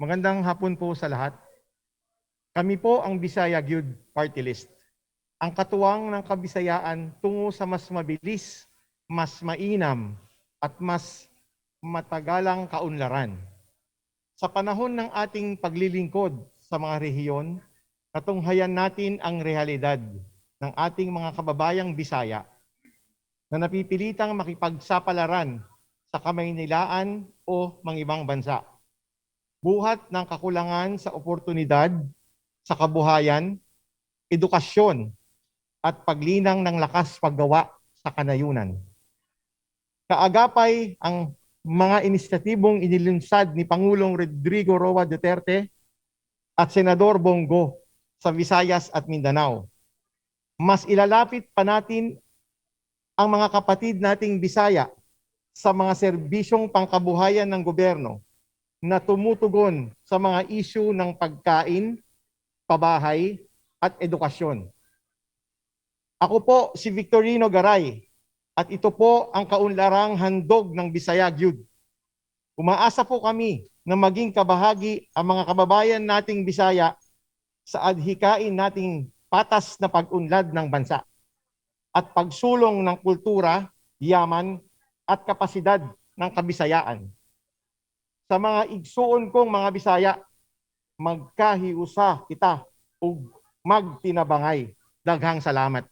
Magandang hapon po sa lahat. Kami po ang Bisaya Gyud Party List. Ang katuwang ng Kabisayaan tungo sa mas mabilis, mas mainam, at mas matagalang kaunlaran. Sa panahon ng ating paglilingkod sa mga rehiyon, natunghayan natin ang realidad ng ating mga kababayang Bisaya na napipilitang makipagsapalaran sa Kamaynilaan o mangibang bansa. Buhat ng kakulangan sa oportunidad, sa kabuhayan, edukasyon, at paglinang ng lakas paggawa sa kanayunan. Kaagapay ang mga inisyatibong inilunsad ni Pangulong Rodrigo Roa Duterte at Senador Bongo sa Visayas at Mindanao. Mas ilalapit pa natin ang mga kapatid nating Bisaya sa mga serbisyong pangkabuhayan ng gobyerno na tumutugon sa mga isyu ng pagkain, pabahay, at edukasyon. Ako po si Victorino Garay at ito po ang kaunlarang handog ng Bisaya Gyud. Umaasa po kami na maging kabahagi ang mga kababayan nating Bisaya sa adhikain nating patas na pag-unlad ng bansa at pagsulong ng kultura, yaman, at kapasidad ng Kabisayaan. Sa mga igsuon kong mga Bisaya, magkahiusa kita ug magtinabangay. Daghang salamat.